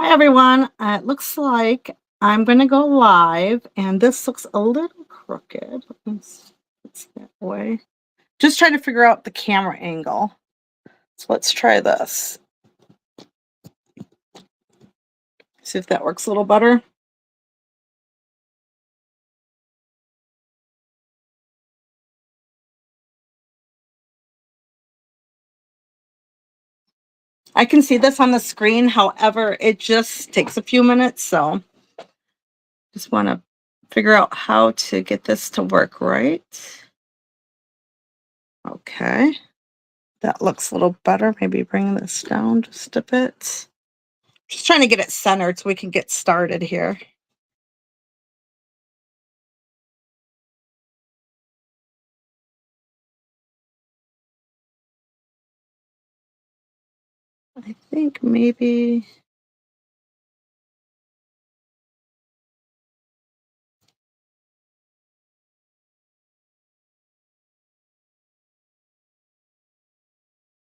Hi everyone. It looks like I'm going to go live, and this looks a little crooked. Let's that way. Just trying to figure out the camera angle. So let's try this. See if that works a little better. I can see this on the screen. However, it just takes a few minutes. So just want to figure out how to get this to work right. Okay. That looks a little better. Maybe bring this down just a bit. Just trying to get it centered so we can get started here. I think maybe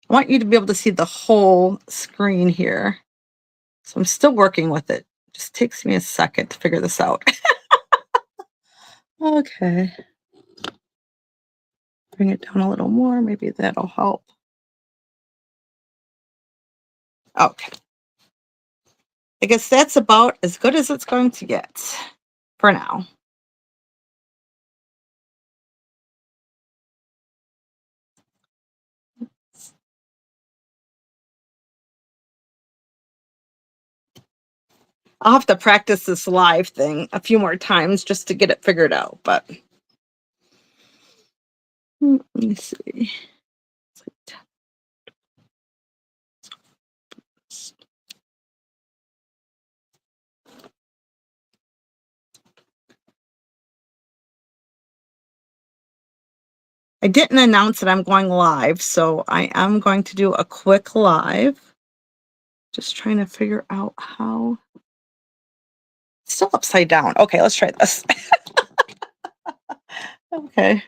I want you to be able to see the whole screen here. So I'm still working with it. Just takes me a second to figure this out. Okay. Bring it down a little more. Maybe that'll help. Okay. I guess that's about as good as it's going to get for now. I'll have to practice this live thing a few more times just to get it figured out, but let me see. I didn't announce that I'm going live, so I am going to do a quick live. Just trying to figure out how. Still upside down. Okay, let's try this. Okay.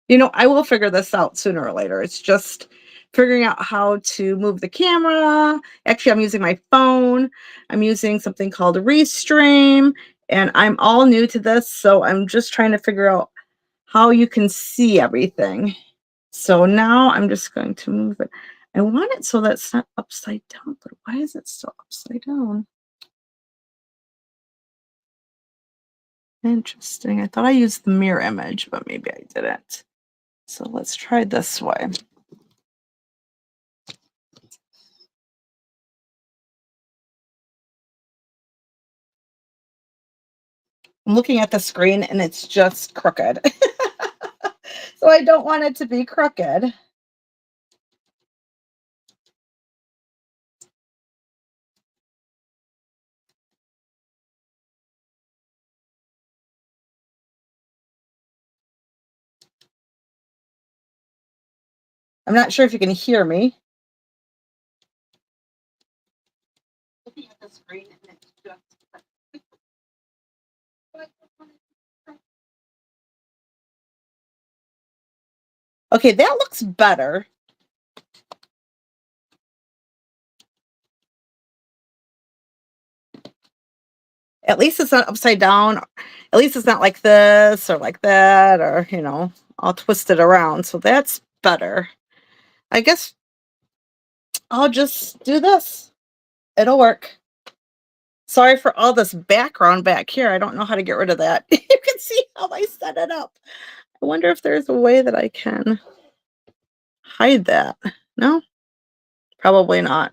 You know, I will figure this out sooner or later. It's just figuring out how to move the camera. Actually, I'm using my phone. I'm using something called a Restream, and I'm all new to this, so I'm just trying to figure out how you can see everything. So now I'm just going to move it. I want it so that's not upside down, but why is it still upside down? Interesting. I thought I used the mirror image, but maybe I didn't. So let's try this way. I'm looking at the screen and it's just crooked. So I don't want it to be crooked. I'm not sure if you can hear me. Looking at the screen and it's just okay, that looks better. At least it's not upside down. At least it's not like this or like that or, you know, all twisted around. So that's better. I guess I'll just do this. It'll work. Sorry for all this background back here. I don't know how to get rid of that. You can see how I set it up. I wonder if there's a way that I can hide that. No? Probably not.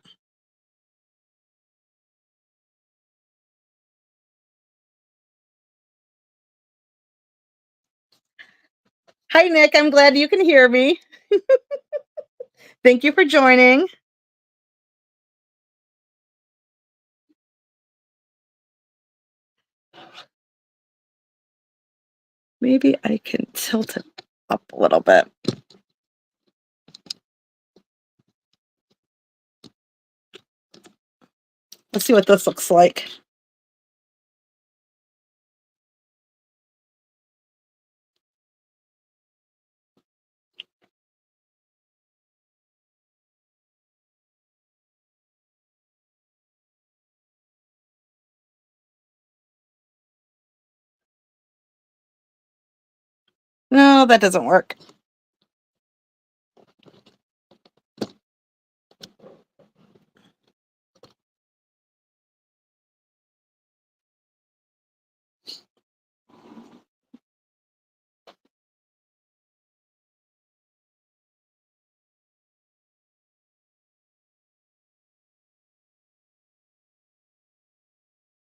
Hi, Nick. I'm glad you can hear me. Thank you for joining. Maybe I can tilt it up a little bit. Let's see what this looks like. No, that doesn't work.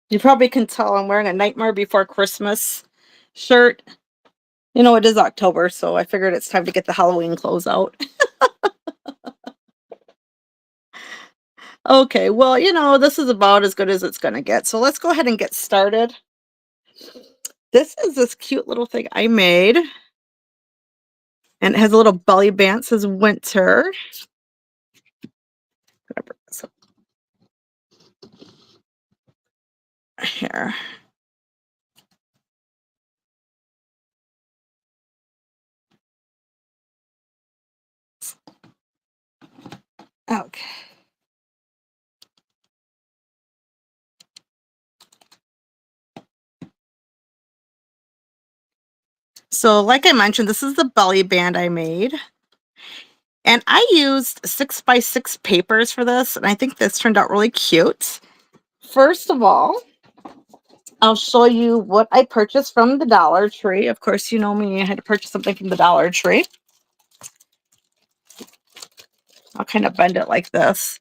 You probably can tell I'm wearing a Nightmare Before Christmas shirt. You know, it is October, so I figured it's time to get the Halloween clothes out. Okay, well, you know, this is about as good as it's going to get. So let's go ahead and get started. This is this cute little thing I made. And it has a little belly band. It says winter. So here. Okay. So like I mentioned, this is the belly band I made. And I used 6x6 papers for this. And I think this turned out really cute. First of all, I'll show you what I purchased from the Dollar Tree. Of course, you know me, I had to purchase something from the Dollar Tree. I'll kind of bend it like this.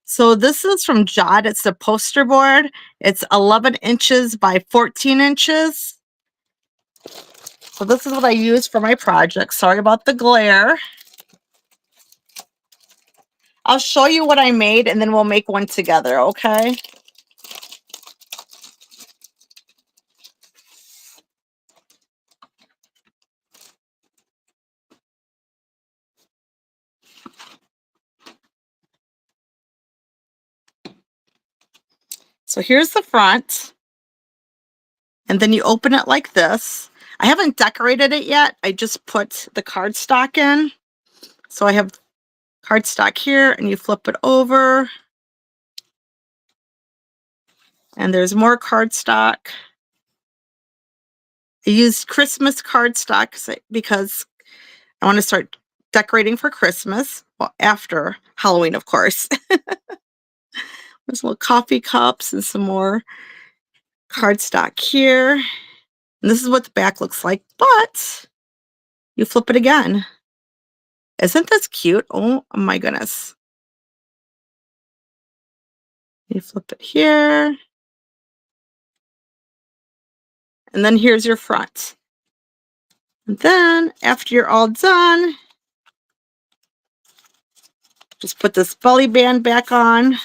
So this is from Jod. It's the poster board. It's 11 inches by 14 inches. So this is what I use for my project. Sorry about the glare. I'll show you what I made and then we'll make one together, okay? So here's the front. And then you open it like this. I haven't decorated it yet. I just put the cardstock in. So I have cardstock here and you flip it over. And there's more cardstock. I used Christmas cardstock because I want to start decorating for Christmas. Well, after Halloween, of course. There's little coffee cups and some more cardstock here. And this is what the back looks like, but you flip it again. Isn't this cute? Oh my goodness. You flip it here. And then here's your front. And then after you're all done, just put this belly band back on.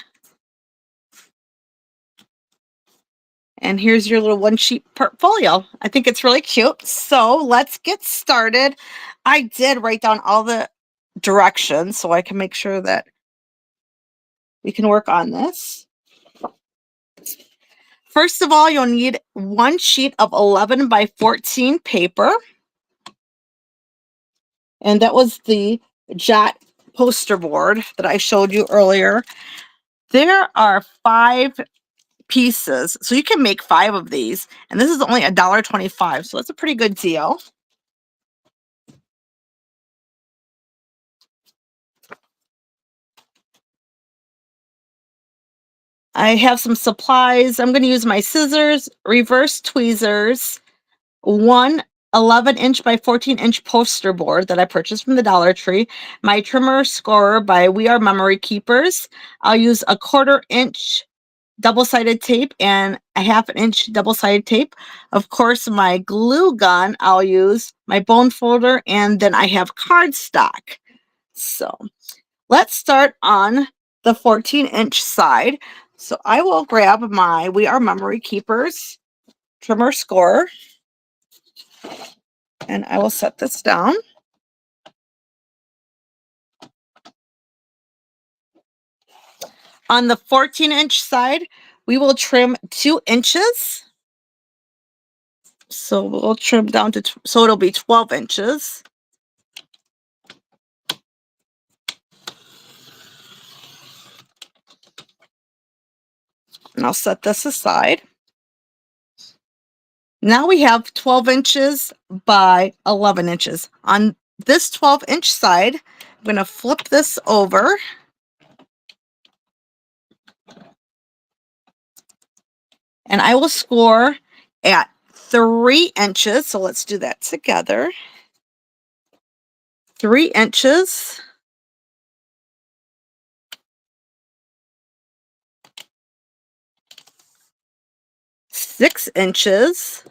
And here's your little one sheet portfolio. I think it's really cute. So let's get started. I did write down all the directions so I can make sure that we can work on this. First of all, you'll need one sheet of 11 by 14 paper. And that was the Jot poster board that I showed you earlier. There are 5 pieces, so you can make 5 of these. And this is only $1.25, so that's a pretty good deal. I have some supplies. I'm going to use my scissors, reverse tweezers, one 11-inch by 14-inch poster board that I purchased from the Dollar Tree, my trimmer scorer by We Are Memory Keepers. I'll use a 1/4-inch double-sided tape and a 1/2-inch double-sided tape. Of course, my glue gun, I'll use my bone folder, and then I have cardstock. So let's start on the 14-inch side. So I will grab my We Are Memory Keepers trimmer scorer, and I will set this down. On the 14-inch side, we will trim 2 inches. So we'll trim down to, so it'll be 12 inches. And I'll set this aside. Now we have 12 inches by 11 inches. On this 12-inch side, I'm going to flip this over. And I will score at 3 inches. So let's do that together. 3 inches. 6 inches.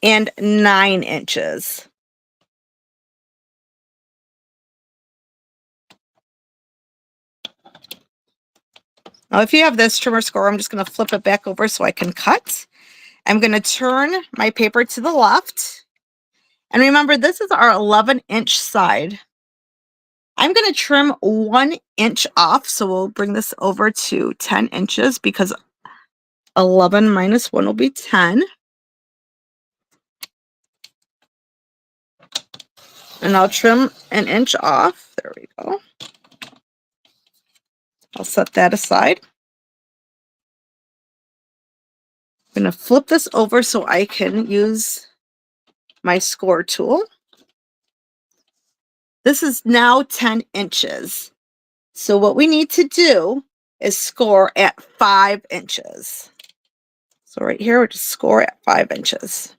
And 9 inches. Now, if you have this trimmer score, I'm just going to flip it back over so I can cut. I'm going to turn my paper to the left. And remember, this is our 11-inch side. I'm going to trim 1 inch off. So we'll bring this over to 10 inches because 11 minus 1 will be 10. And I'll trim 1 inch off. There we go. I'll set that aside. I'm going to flip this over so I can use my score tool. This is now 10 inches. So what we need to do is score at 5 inches. So right here, we'll just score at 5 inches.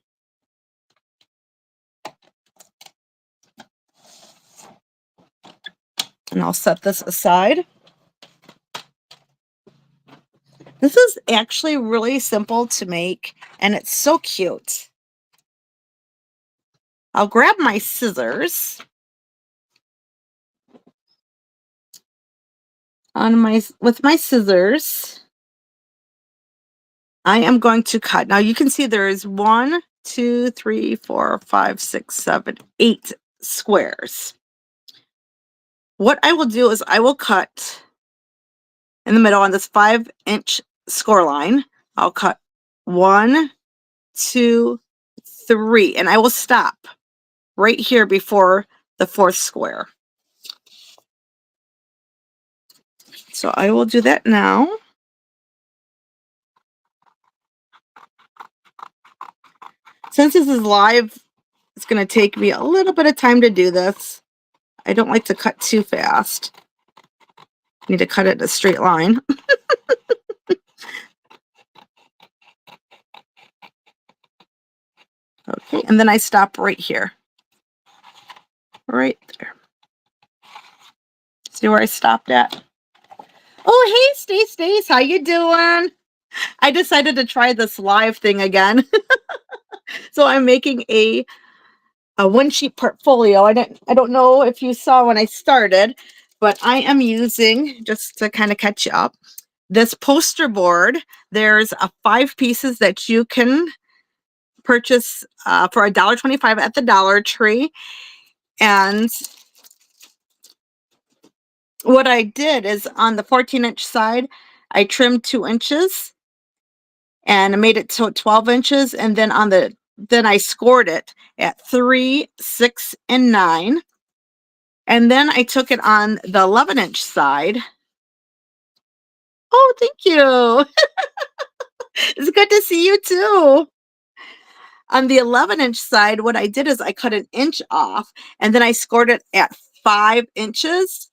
And I'll set this aside. This is actually really simple to make, and it's so cute. I'll grab my scissors. With my scissors, I am going to cut. Now you can see there is 1, 2, 3, 4, 5, 6, 7, 8 squares. What I will do is I will cut in the middle on this 5-inch score line. I'll cut 1, 2, 3, and I will stop right here before the 4th square. So I will do that now. Since this is live, it's going to take me a little bit of time to do this. I don't like to cut too fast. I need to cut it in a straight line. Okay, and then I stop right here. Right there. See where I stopped at? Oh, hey, Stace, how you doing? I decided to try this live thing again. So I'm making a one sheet portfolio. I don't know if you saw when I started, but I am using, just to kind of catch you up, this poster board. There's 5 pieces that you can purchase for $1.25 at the Dollar Tree. And what I did is on the 14-inch side, I trimmed 2 inches and I made it to 12 inches. And then then I scored it at 3, 6, and 9. And then I took it on the 11-inch side. Oh, thank you. It's good to see you too. On the 11-inch side, what I did is I cut 1 inch off and then I scored it at 5 inches.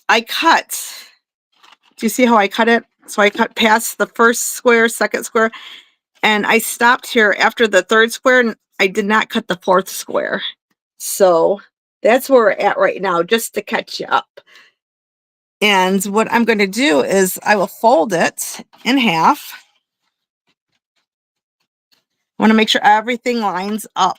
Do you see how I cut it? So I cut past the first square, second square, and I stopped here after the 3rd square, and I did not cut the 4th square. So that's where we're at right now, just to catch you up. And what I'm going to do is I will fold it in half. I want to make sure everything lines up.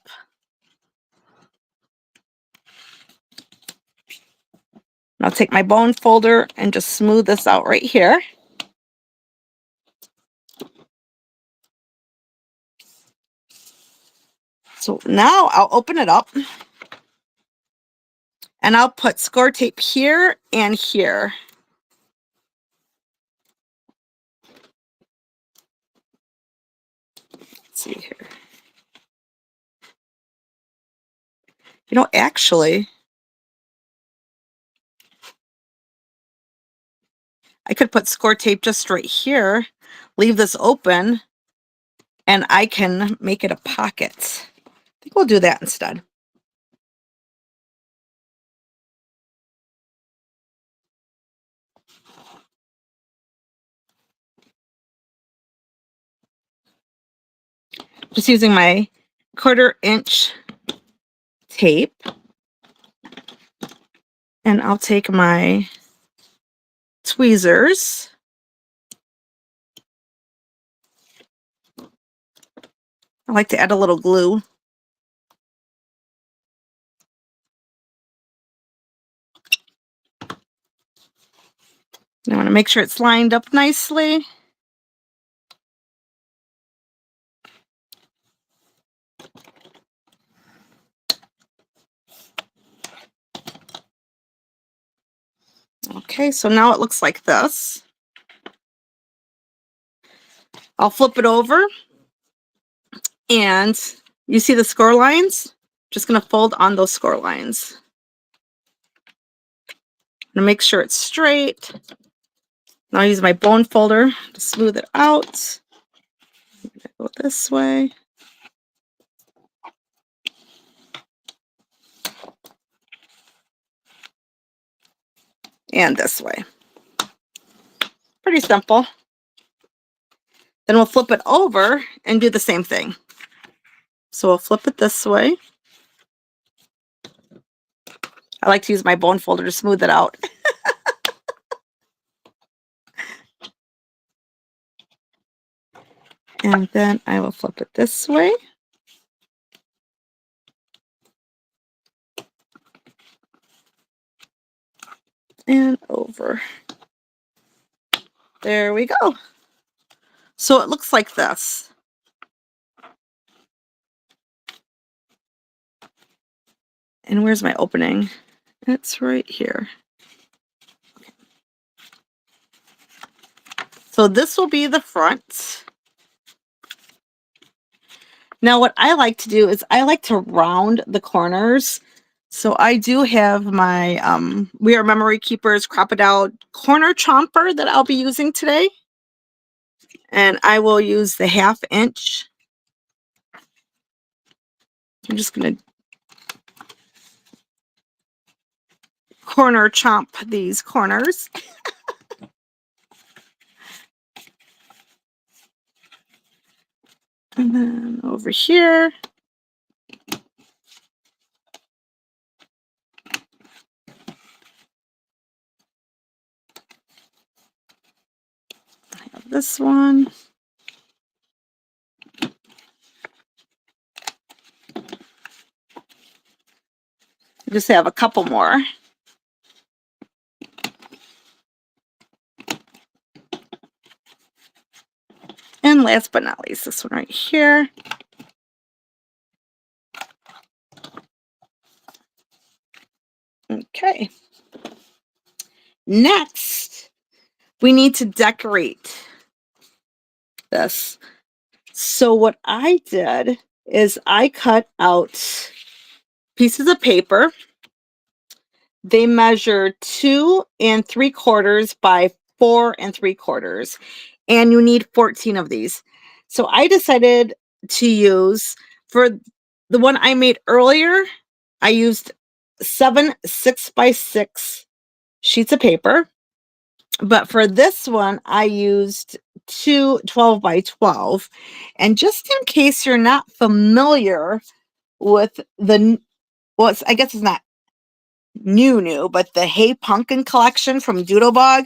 I'll take my bone folder and just smooth this out right here. So now I'll open it up and I'll put score tape here and here. Let's see here. You know, actually, I could put score tape just right here, leave this open, and I can make it a pocket. I think we'll do that instead. Just using my 1/4 inch tape. And I'll take my tweezers. I like to add a little glue. I want to make sure it's lined up nicely. Okay, so now it looks like this. I'll flip it over, and you see the score lines? Just going to fold on those score lines. I'm going to make sure it's straight. Now I'll use my bone folder to smooth it out. I'm going to go this way. And this way. Pretty simple. Then we'll flip it over and do the same thing. So we'll flip it this way. I like to use my bone folder to smooth it out. And then I will flip it this way. And over. There we go. So it looks like this. And where's my opening? It's right here. Okay. So this will be the front. Now what I like to do is I like to round the corners. So I do have my We Are Memory Keepers Crop-It-Out corner chomper that I'll be using today. And I will use the 1/2 inch. I'm just going to corner chomp these corners. And then over here. I have this one. I just have a couple more. And last but not least, this one right here. Okay. Next, we need to decorate this. So what I did is I cut out pieces of paper. They measure 2 3/4 by 4 3/4. And you need 14 of these. So I decided to use, for the one I made earlier, I used 7 6x6 sheets of paper. But for this one, I used 2 12x12. And just in case you're not familiar with the, well, I guess it's not new, but the Hey Pumpkin collection from Doodlebug.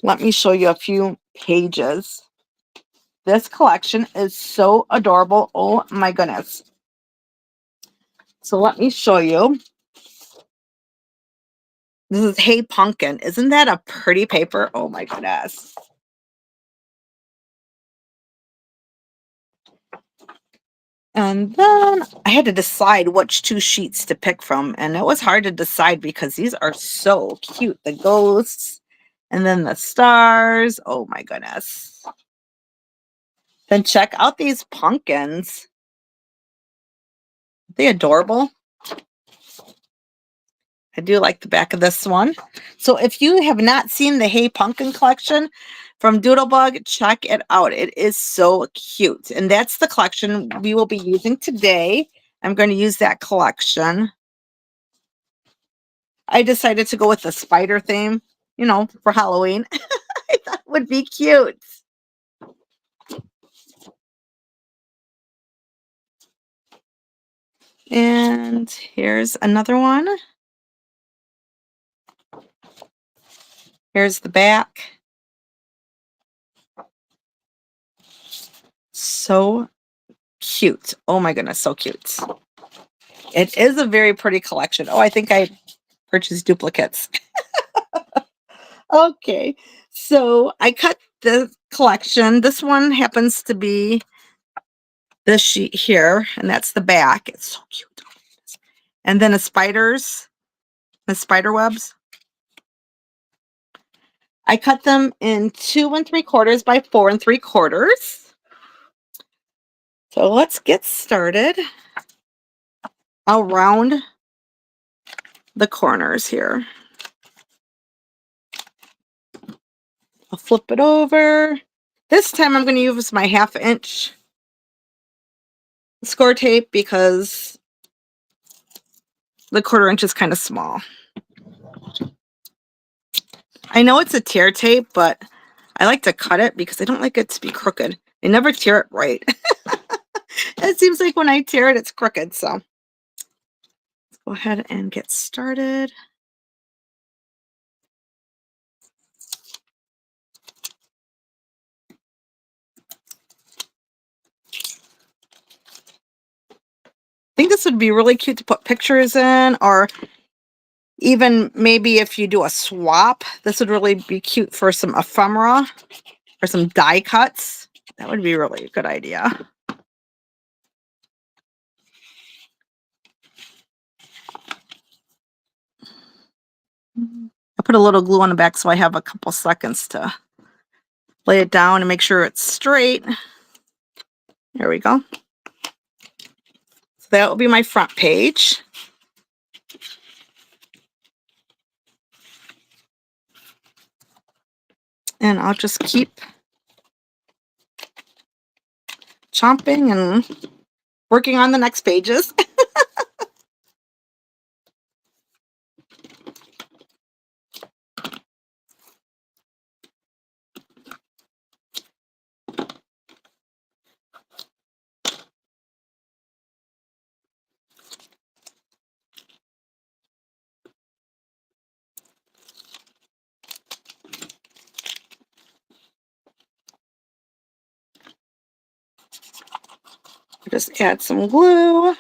Let me show you a few pages. This collection is so adorable. Oh my goodness. So let me show you. This is Hey Pumpkin. Isn't that a pretty paper? Oh my goodness. And then I had to decide which 2 sheets to pick from. And it was hard to decide because these are so cute. The ghosts and then the stars. Oh my goodness. Then check out these pumpkins. Are they adorable? I do like the back of this one. So if you have not seen the Hey Pumpkin collection from Doodlebug, check it out. It is so cute. And that's the collection we will be using today. I'm going to use that collection. I decided to go with the spider theme, you know, for Halloween. I thought it would be cute. And here's another one. Here's the back. So cute. Oh my goodness, so cute. It is a very pretty collection. Oh, I think I purchased duplicates. Okay, so I cut the collection. This one happens to be this sheet here, and that's the back. It's so cute. And then the spiders, the spider webs. I cut them in 2 3/4 by 4 3/4. So let's get started. I'll round the corners here. I'll flip it over. This time I'm going to use my 1/2 inch score tape because the 1/4 inch is kind of small. I know it's a tear tape, but I like to cut it because I don't like it to be crooked. They never tear it right. It seems like when I tear it, it's crooked. So let's go ahead and get started. I think this would be really cute to put pictures in, or even maybe if you do a swap, this would really be cute for some ephemera or some die cuts. That would be really a good idea. I put a little glue on the back so I have a couple seconds to lay it down and make sure it's straight. There we go. So that will be my front page. And I'll just keep chomping and working on the next pages. Just add some glue.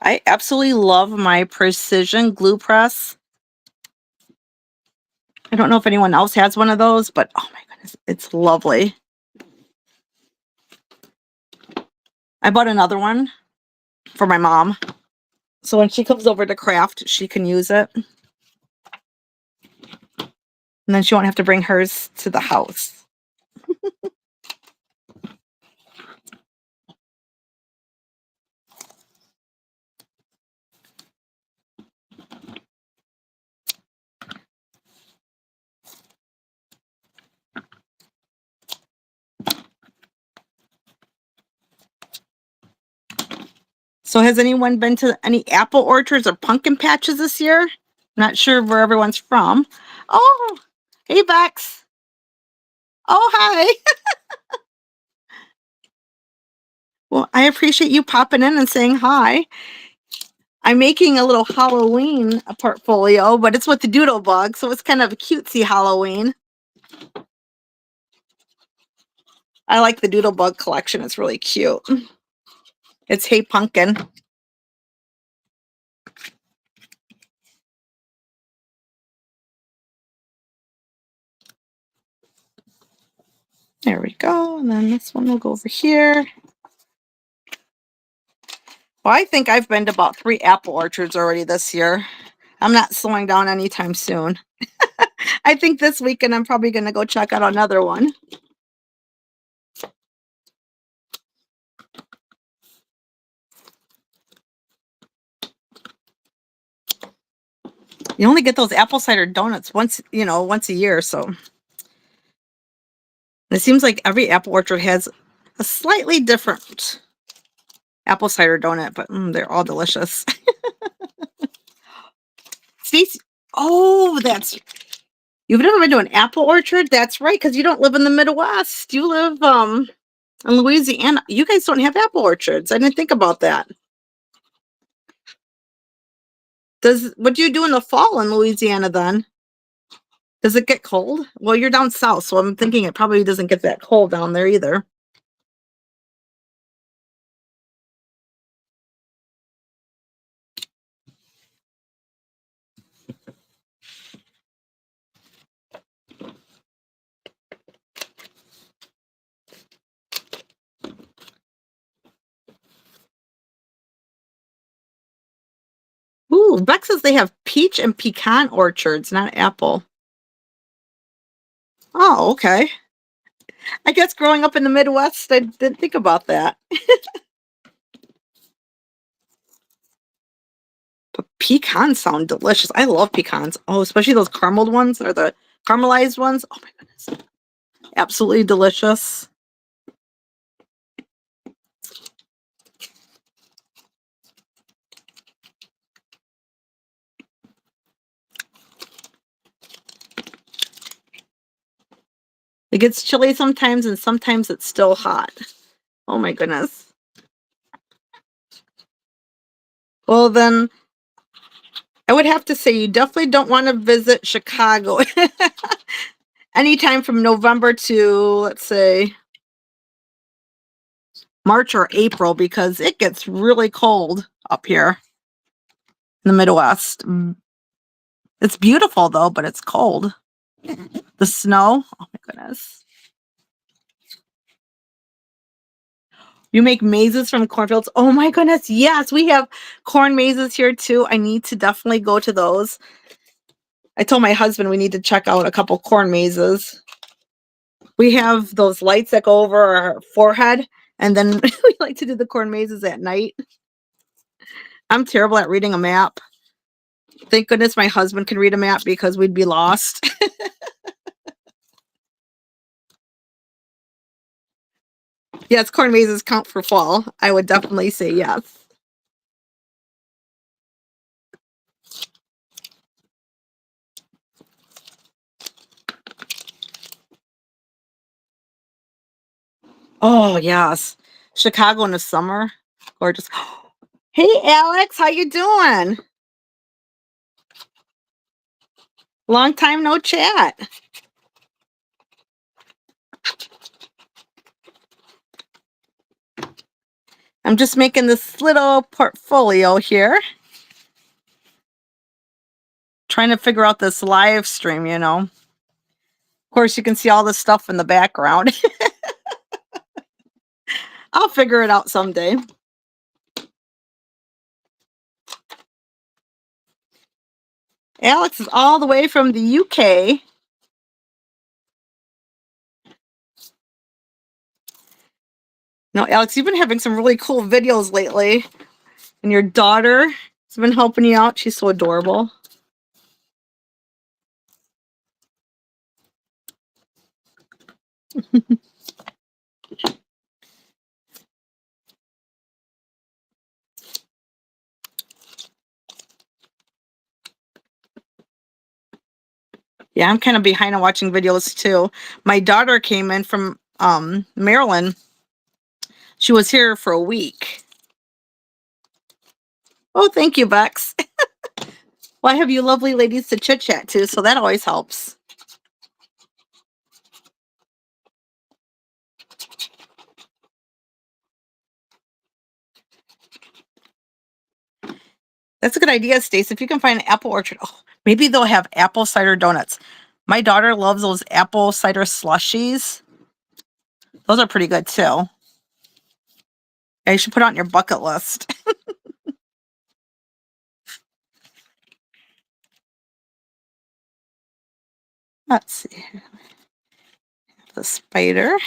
I absolutely love my precision glue press. I don't know if anyone else has one of those, but oh my goodness, it's lovely. I bought another one for my mom. So when she comes over to craft, she can use it. And then she won't have to bring hers to the house. So has anyone been to any apple orchards or pumpkin patches this year? Not sure where everyone's from. Oh, hey, Bex. Oh, hi. Well, I appreciate you popping in and saying hi. I'm making a little Halloween portfolio, but it's with the Doodlebug, so it's kind of a cutesy Halloween. I like the Doodlebug collection. It's really cute. It's Hey Pumpkin. There we go. And then this one will go over here. Well, I think I've been to about 3 apple orchards already this year. I'm not slowing down anytime soon. I think this weekend I'm probably going to go check out another one. You only get those apple cider donuts once, once a year. So it seems like every apple orchard has a slightly different apple cider donut, but they're all delicious. Stacy, oh, you've never been to an apple orchard? That's right, because you don't live in the Midwest. You live in Louisiana. You guys don't have apple orchards. I didn't think about that. What do you do in the fall in Louisiana then? Does it get cold? Well, you're down south, so I'm thinking it probably doesn't get that cold down there either. Ooh, Beck says they have peach and pecan orchards, not apple. Oh, okay. I guess growing up in the Midwest, I didn't think about that. But pecans sound delicious. I love pecans. Oh, especially those carameled ones or the caramelized ones. Oh my goodness. Absolutely delicious. It gets chilly sometimes and sometimes it's still hot. Oh my goodness. Well, then I would have to say you definitely don't want to visit Chicago anytime from November to, let's say, March or April, because it gets really cold up here in the Midwest. It's beautiful though, but it's cold. The snow, oh my goodness. You make mazes from cornfields. Oh my goodness, yes, we have corn mazes here too. I need to definitely go to those. I told my husband we need to check out a couple corn mazes. We have those lights that go over our forehead, and then we like to do the corn mazes at night. I'm terrible at reading a map. Thank goodness my husband can read a map because we'd be lost. Yes, corn mazes count for fall. I would definitely say yes. Oh, yes. Chicago in the summer. Gorgeous. Hey, Alex, how you doing? Long time no chat. I'm just making this little portfolio here. Trying to figure out this live stream, Of course, you can see all this stuff in the background. I'll figure it out someday. Alex is all the way from the UK. No, Alex, you've been having some really cool videos lately. And your daughter has been helping you out. She's so adorable. Yeah, I'm kind of behind on watching videos too. My daughter came in from Maryland. She was here for a week. Oh, thank you, Bex. Well, I have you lovely ladies to chit chat to, so that always helps. That's a good idea, Stace. If you can find an apple orchard, oh, maybe they'll have apple cider donuts. My daughter loves those apple cider slushies. Those are pretty good too. Yeah, you should put it on your bucket list. Let's see. The spider.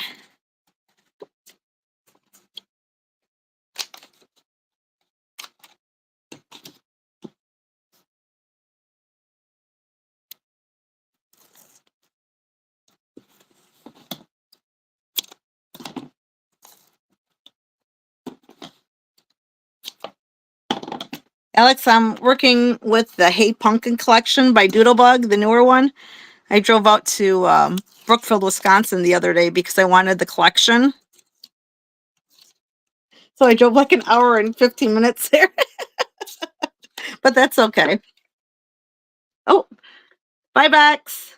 Alex, I'm working with the Hey Pumpkin collection by Doodlebug, the newer one. I drove out to Brookfield, Wisconsin the other day because I wanted the collection. So I drove like an hour and 15 minutes there. But that's okay. Oh, bye, Bex.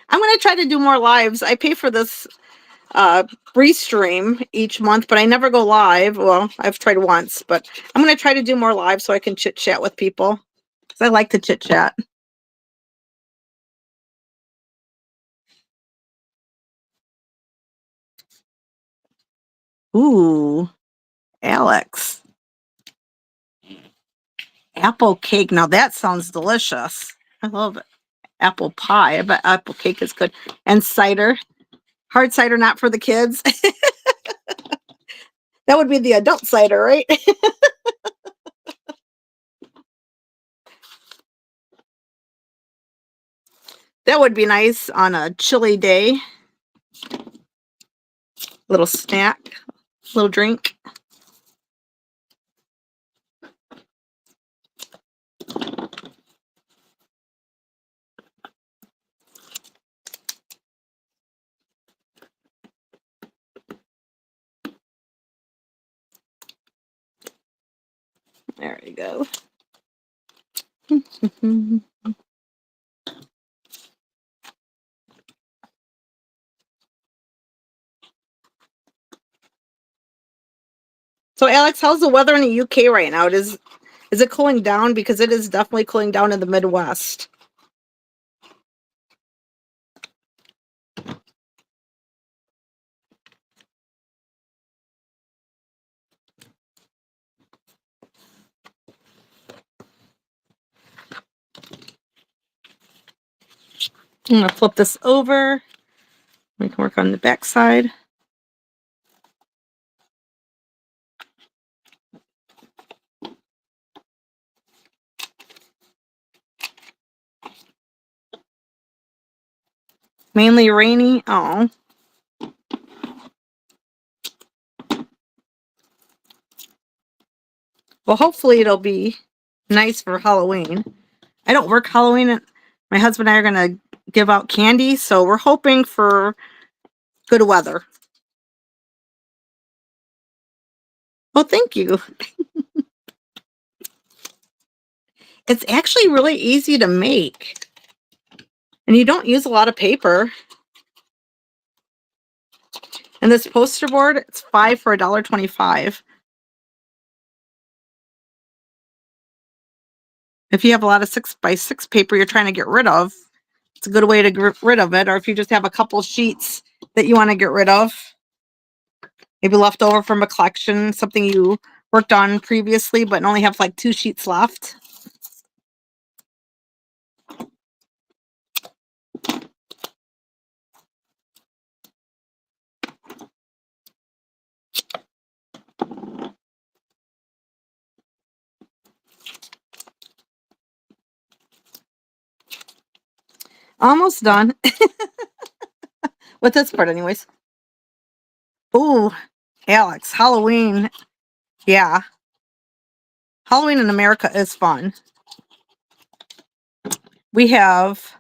I'm going to try to do more lives. I pay for this Restream each month, but I never go live. Well, I've tried once, but I'm going to try to do more live so I can chit chat with people because I like to chit chat. Ooh, Alex. Apple cake. Now that sounds delicious. I love it. Apple pie. I bet apple cake is good. And cider. Hard cider, not for the kids. That would be the adult cider, right? That would be nice on a chilly day. Little snack, little drink. There you go. So, Alex, how's the weather in the UK right now? Is it cooling down? Because it is definitely cooling down in the Midwest. I'm going to flip this over. We can work on the back side. Mainly rainy. Oh. Well, hopefully it'll be nice for Halloween. I don't work Halloween. And my husband and I are going to give out candy, so we're hoping for good weather. Well, thank you. It's actually really easy to make. And you don't use a lot of paper. And this poster board, it's 5 for $1.25. If you have a lot of 6x6 paper you're trying to get rid of, it's a good way to get rid of it. Or if you just have a couple sheets that you want to get rid of, maybe left over from a collection, something you worked on previously but only have like 2 sheets left. Almost done. With this part anyways. Ooh, Alex, Halloween. Yeah. Halloween in America is fun. We have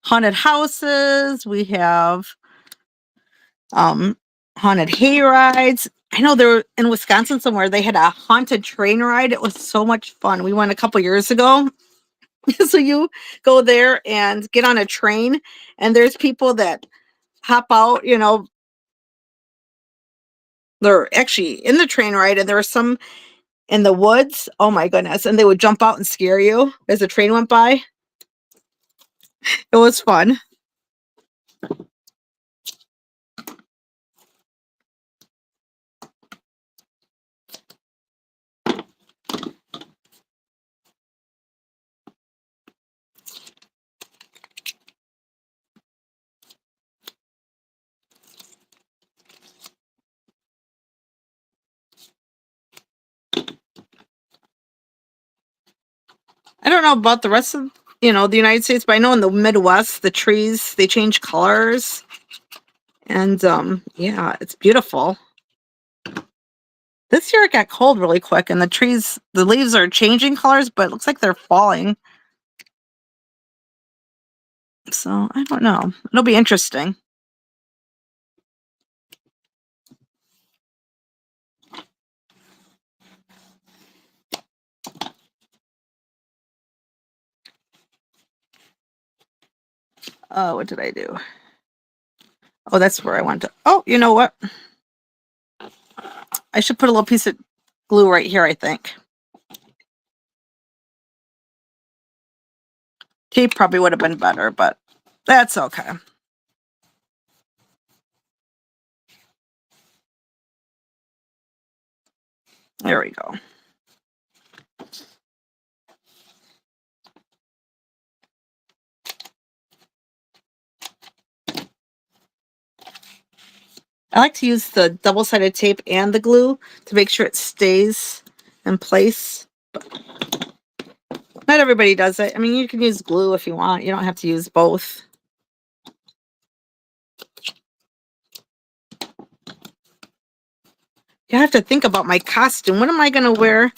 haunted houses. We have haunted hay rides. I know there in Wisconsin somewhere they had a haunted train ride. It was so much fun. We went a couple years ago. So you go there and get on a train, and there's people that hop out, they're actually in the train ride, and there were some in the woods. Oh my goodness. And they would jump out and scare you as the train went by. It was fun. I don't know about the rest of, the United States, but I know in the Midwest, the trees, they change colors. And yeah, it's beautiful. This year it got cold really quick, and the leaves are changing colors, but it looks like they're falling. So I don't know. It'll be interesting. Oh, what did I do? Oh, that's where I want to. Oh, you know what? I should put a little piece of glue right here, I think. Tape probably would have been better, but that's okay. There we go. I like to use the double-sided tape and the glue to make sure it stays in place. Not everybody does it. I mean, you can use glue if you want. You don't have to use both. You have to think about my costume. What am I going to wear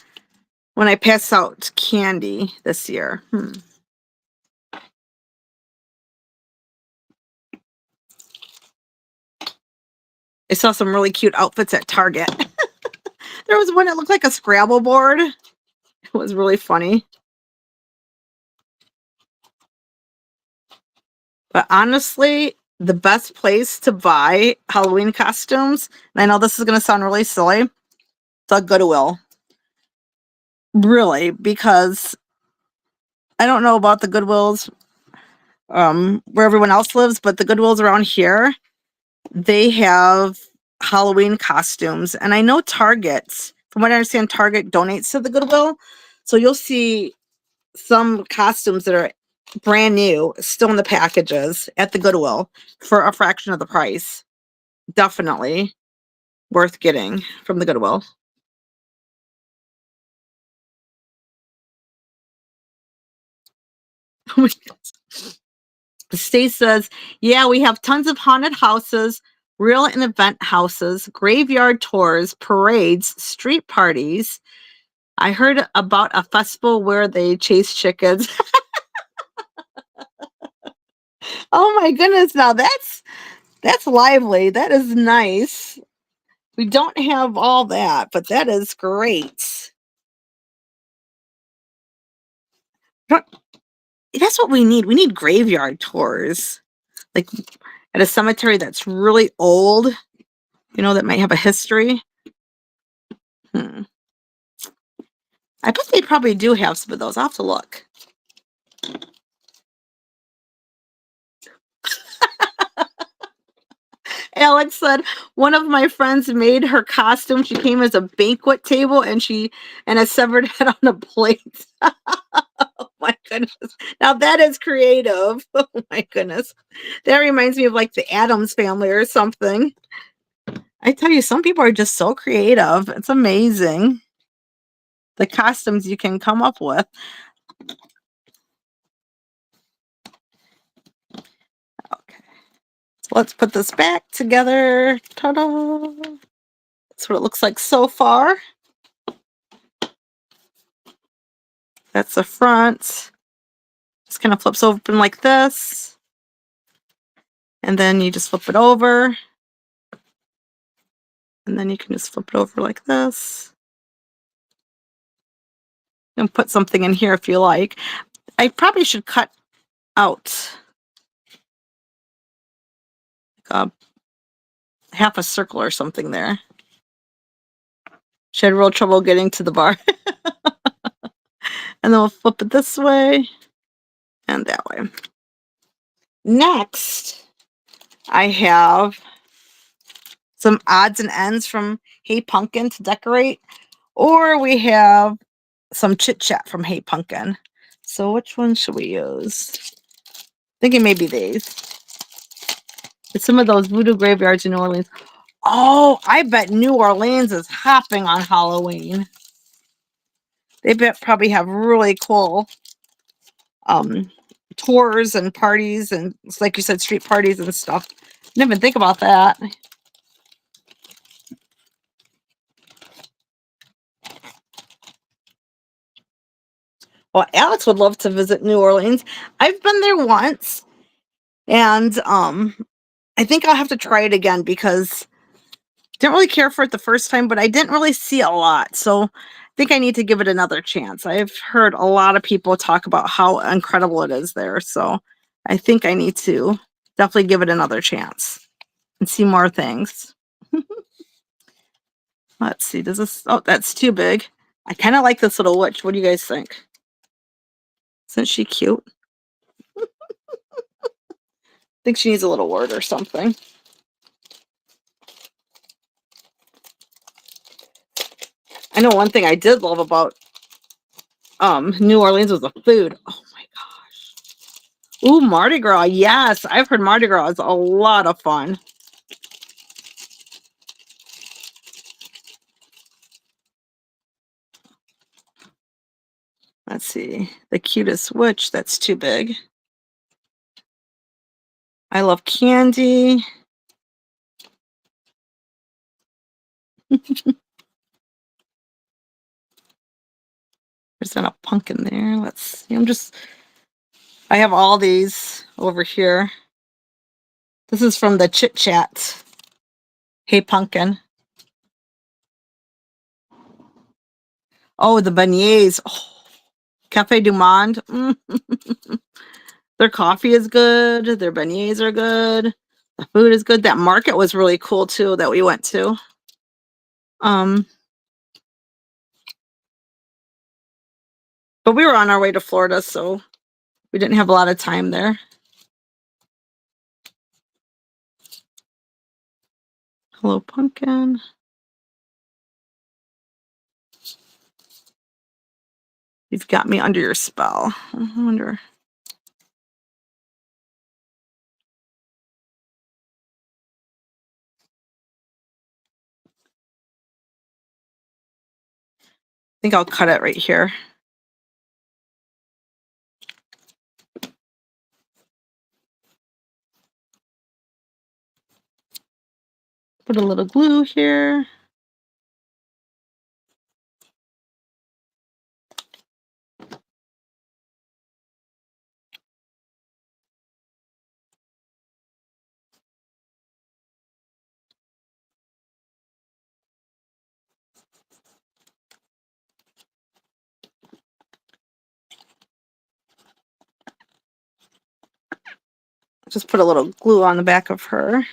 when I pass out candy this year? I saw some really cute outfits at Target. There was one that looked like a Scrabble board. It was really funny. But honestly, the best place to buy Halloween costumes, and I know this is going to sound really silly, the Goodwill. Really, because I don't know about the Goodwills where everyone else lives, but the Goodwills around here, they have Halloween costumes. And I know Target, from what I understand, Target donates to the Goodwill. So you'll see some costumes that are brand new, still in the packages at the Goodwill for a fraction of the price. Definitely worth getting from the Goodwill. Oh my goodness. Stace says, yeah, we have tons of haunted houses, real and event houses, graveyard tours, parades, street parties. I heard about a festival where they chase chickens. Oh my goodness, now that's lively. That is nice. We don't have all that, but that is great. That's what we need. We need graveyard tours. Like at a cemetery that's really old, that might have a history. I bet they probably do have some of those. I'll have to look. Alex said one of my friends made her costume. She came as a banquet table and a severed head on a plate. Oh my goodness. Now that is creative. Oh my goodness. That reminds me of like the Addams family or something. I tell you, some people are just so creative. It's amazing. The costumes you can come up with. Okay. So let's put this back together. Ta-da. That's what it looks like so far. That's the front. Just kind of flips open like this. And then you just flip it over. And then you can just flip it over like this. And put something in here if you like. I probably should cut out half a circle or something there. She had real trouble getting to the bar. And then we'll flip it this way and that way. Next, I have some odds and ends from Hey Pumpkin to decorate, or we have some Chit Chat from Hey Pumpkin. So which one should we use? Thinking maybe these. It's some of those voodoo graveyards in New Orleans. Oh, I bet New Orleans is hopping on Halloween. They probably have really cool tours and parties and, like you said, street parties and stuff. Didn't even think about that. Well, Alex would love to visit New Orleans. I've been there once, and I think I'll have to try it again because didn't really care for it the first time, but I didn't really see a lot. So I think I need to give it another chance. I've heard a lot of people talk about how incredible it is there. So I think I need to definitely give it another chance and see more things. Let's see. Does this, oh, that's too big. I kind of like this little witch. What do you guys think? Isn't she cute? I think she needs a little word or something. I know one thing I did love about New Orleans was the food. Oh my gosh. Ooh, Mardi Gras. Yes, I've heard Mardi Gras is a lot of fun. Let's see. The cutest witch. That's too big. I love candy. There's not a pumpkin there. Let's see. I have all these over here. This is from the Chit Chat. Hey, pumpkin. Oh, the beignets. Oh, Cafe du Monde. Their coffee is good. Their beignets are good. The food is good. That market was really cool too that we went to. But we were on our way to Florida, so we didn't have a lot of time there. Hello, pumpkin. You've got me under your spell. I wonder. I think I'll cut it right here. Put a little glue here. Just put a little glue on the back of her.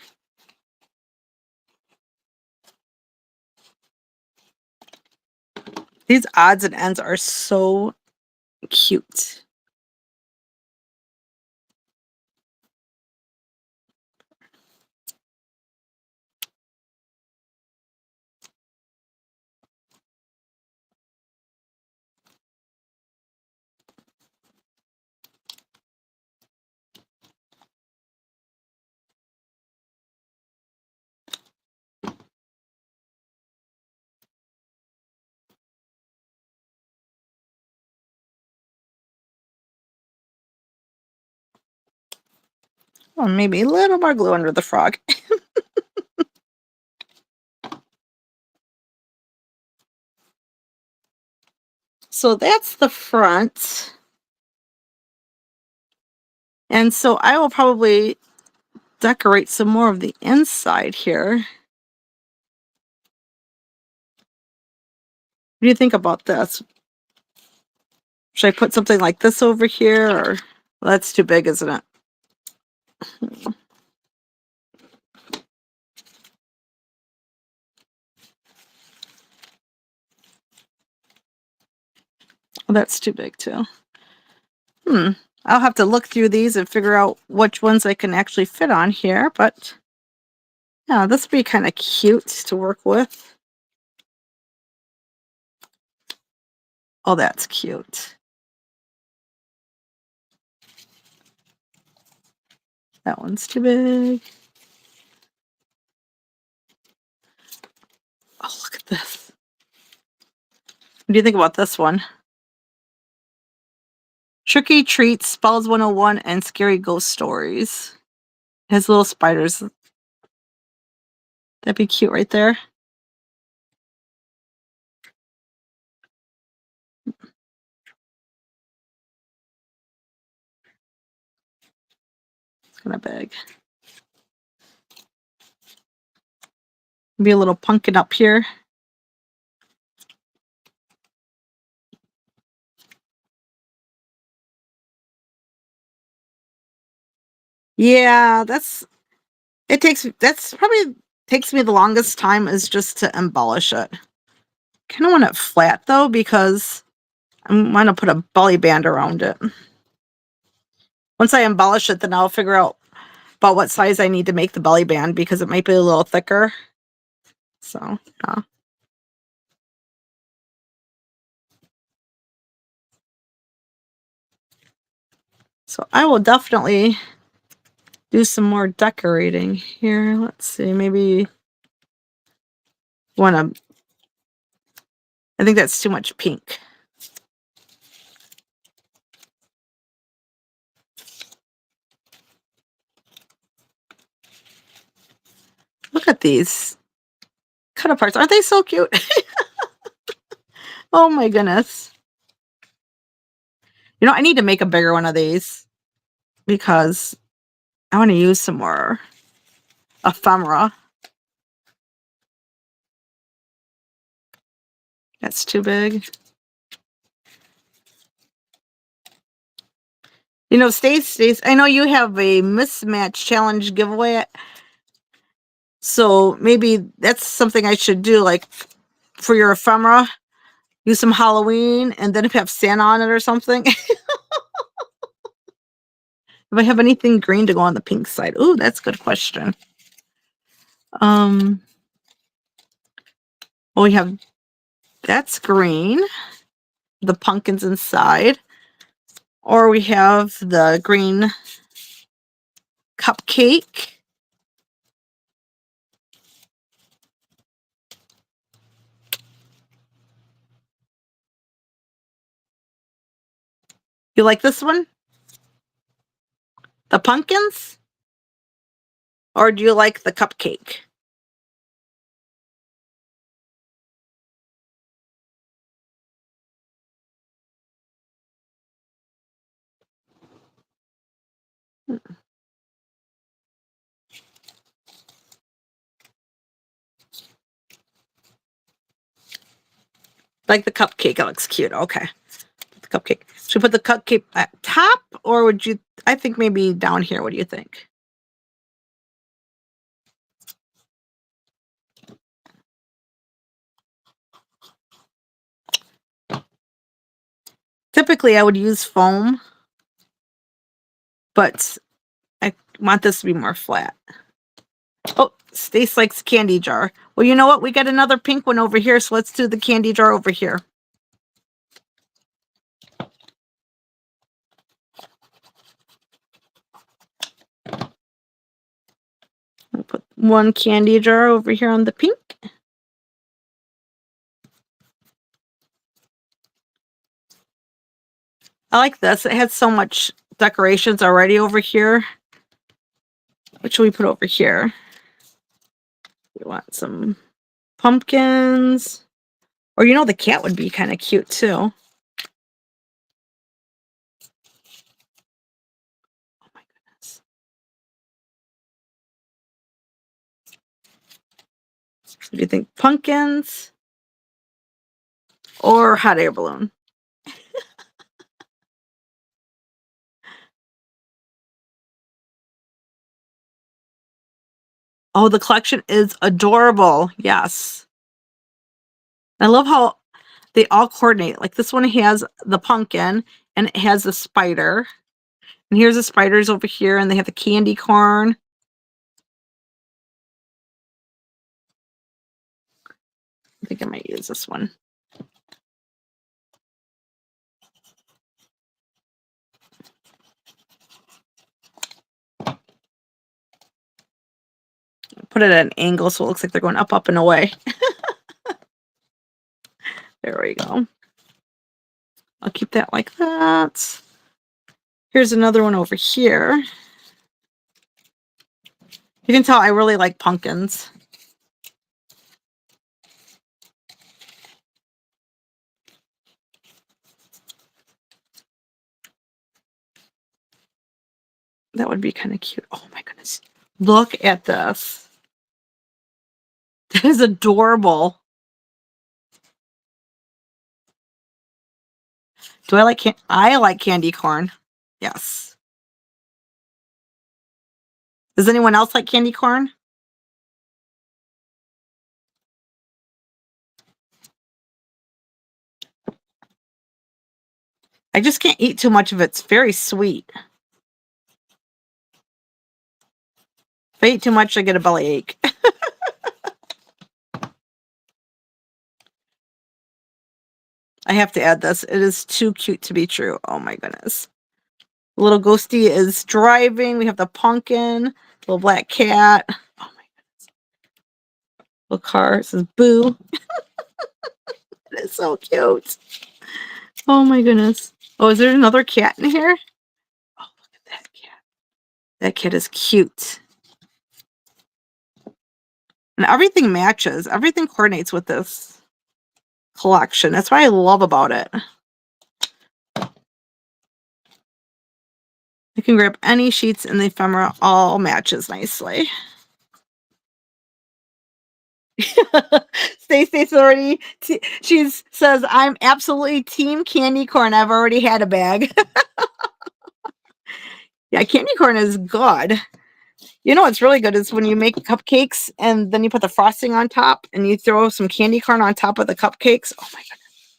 These odds and ends are so cute. Or maybe a little more glue under the frog. So that's the front. And so I will probably decorate some more of the inside here. What do you think about this? Should I put something like this over here? Or well, that's too big, isn't it? Well, that's too big too. I'll have to look through these and figure out which ones I can actually fit on here, but yeah, this would be kind of cute to work with. Oh, that's cute. That one's too big. Oh, look at this. What do you think about this one? Tricky Treats, Spells 101, and Scary Ghost Stories. It has little spiders. That'd be cute right there. kind of big. Maybe a little pumpkin up here. Yeah, that's probably takes me the longest time is just to embellish it. Kind of want it flat though because I'm going to put a belly band around it. Once I embellish it, then I'll figure out about what size I need to make the belly band because it might be a little thicker. So, so I will definitely do some more decorating here. Let's see, maybe want to, I think that's too much pink. Look at these cut aparts. Aren't they so cute? Oh my goodness. You know, I need to make a bigger one of these because I want to use some more ephemera. That's too big. You know, Stace, I know you have a mismatch challenge giveaway. So maybe that's something I should do, like for your ephemera, use some Halloween and then if you have Santa on it or something. If I have anything green to go on the pink side. Ooh, that's a good question. Well, we have, that's green. The pumpkins inside. Or we have the green cupcake. You like this one? The pumpkins? Or do you like the cupcake? Like the cupcake. It looks cute. Okay. The cupcake. Should we put the cupcake at top or would you, I think maybe down here. What do you think? Typically I would use foam, but I want this to be more flat. Oh, Stace likes candy jar. Well, you know what? We got another pink one over here, so let's do the candy jar over here. I'll put one candy jar over here on the pink. I like this. It has so much decorations already over here. What should we put over here? We want some pumpkins. Or you know, the cat would be kind of cute too. Oh my goodness. So do you think pumpkins or hot air balloon? Oh, the collection is adorable. Yes. I love how they all coordinate. Like this one has the pumpkin and it has the spider. And here's the spiders over here and they have the candy corn. I think I might use this one. Put it at an angle so it looks like they're going up, up, and away. There we go. I'll keep that like that. Here's another one over here. You can tell I really like pumpkins. That would be kind of cute. Oh my goodness. Look at this. That is adorable. Do I like I like candy corn. Yes. Does anyone else like candy corn? I just can't eat too much of it. It's very sweet. If I eat too much, I get a bellyache. I have to add this. It is too cute to be true. Oh my goodness. Little ghosty is driving. We have the pumpkin, little black cat. Oh my goodness. Little car. It says boo. It is so cute. Oh my goodness. Oh, is there another cat in here? Oh, look at that cat. That cat is cute. And everything matches. Everything coordinates with this collection. That's what I love about it. You can grab any sheets in the ephemera. All matches nicely. Stacey's already, she says, I'm absolutely team candy corn. I've already had a bag. Yeah, candy corn is good. You know what's really good is when you make cupcakes and then you put the frosting on top and you throw some candy corn on top of the cupcakes. Oh my goodness.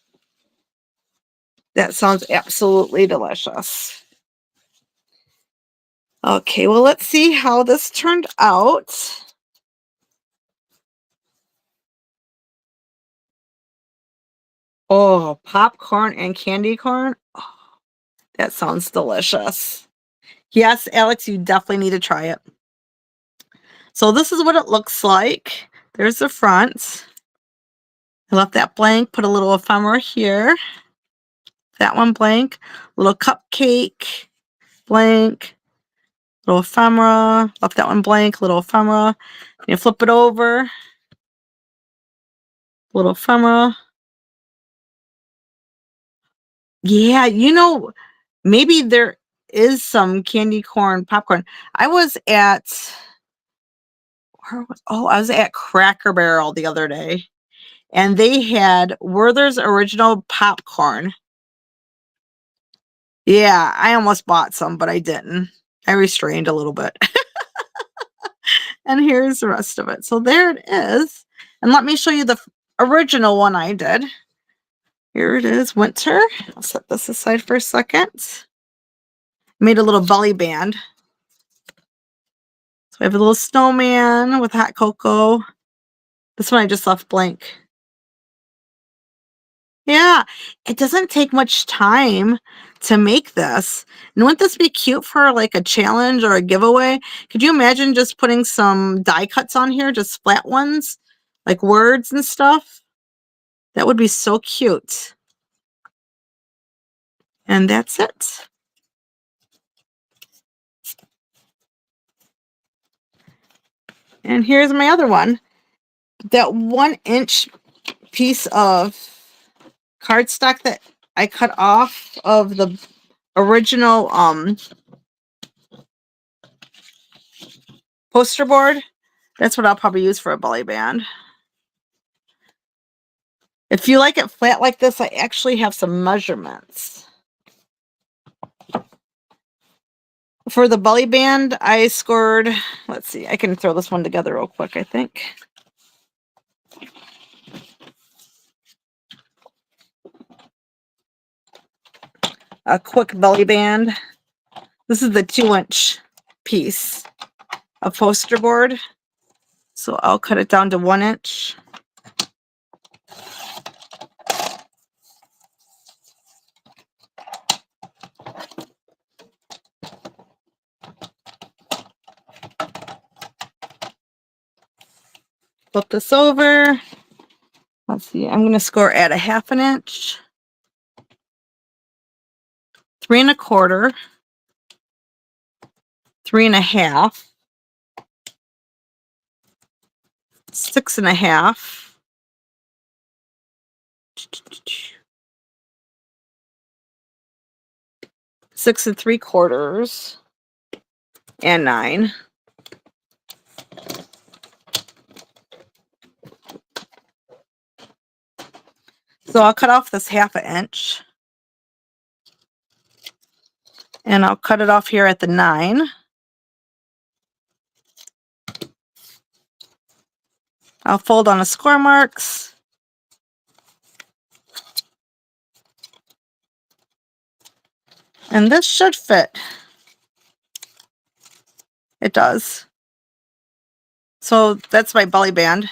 That sounds absolutely delicious. Okay, well, let's see how this turned out. Oh, popcorn and candy corn. Oh, that sounds delicious. Yes, Alex, you definitely need to try it. So this is what it looks like. There's the front. I left that blank, put a little ephemera here. That one blank. Little cupcake, blank. Little ephemera. Left that one blank, little ephemera. You flip it over. Little ephemera. Yeah, you know, maybe there is some candy corn popcorn. I was at I was at Cracker Barrel the other day, and they had Werther's original popcorn. Yeah, I almost bought some, but I didn't. I restrained a little bit. And here's the rest of it. So there it is. And let me show you the original one I did. Here it is, winter. I'll set this aside for a second. Made a little belly band. So we have a little snowman with hot cocoa. This one I just left blank. Yeah, it doesn't take much time to make this. And wouldn't this be cute for like a challenge or a giveaway? Could you imagine just putting some die cuts on here, just flat ones, like words and stuff? That would be so cute. And that's it. And here's my other one. That 1-inch piece of cardstock that I cut off of the original poster board. That's what I'll probably use for a belly band. If you like it flat like this, I actually have some measurements. For the belly band, I scored, let's see, I can throw this one together real quick, I think. A quick belly band. This is the 2-inch piece of poster board. So I'll cut it down to 1 inch. Flip this over. Let's see, I'm going to score at a 1/2 inch, 3 1/4, 3 1/2, 6 1/2, 6 3/4, and 9. So I'll cut off this 1/2 inch. And I'll cut it off here at the 9. I'll fold on the score marks. And this should fit. It does. So that's my belly band.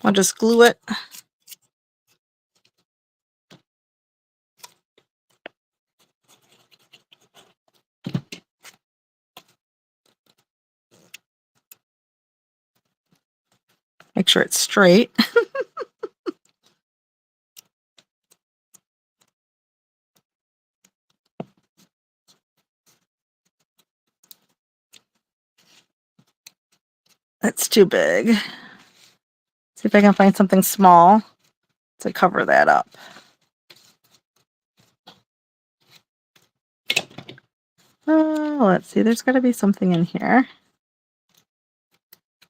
I'll just glue it. Make sure it's straight. That's too big. See if I can find something small to cover that up. Let's see, there's got to be something in here.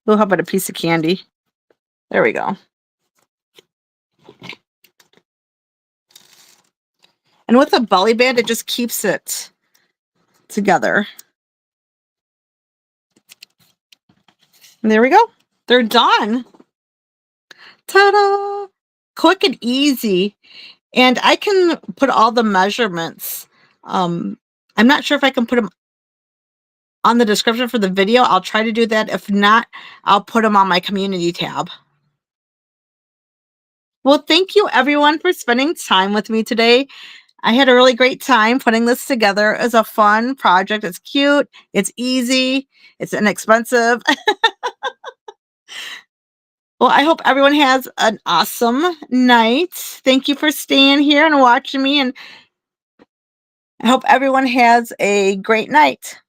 Oh, how about a piece of candy? There we go. And with a belly band, it just keeps it together. And there we go. They're done. Ta-da! Quick and easy. And I can put all the measurements. I'm not sure if I can put them on the description for the video. I'll try to do that. If not, I'll put them on my community tab. Well, thank you everyone for spending time with me today. I had a really great time putting this together. It was a fun project. It's cute. It's easy. It's inexpensive. Well, I hope everyone has an awesome night. Thank you for staying here and watching me. And I hope everyone has a great night.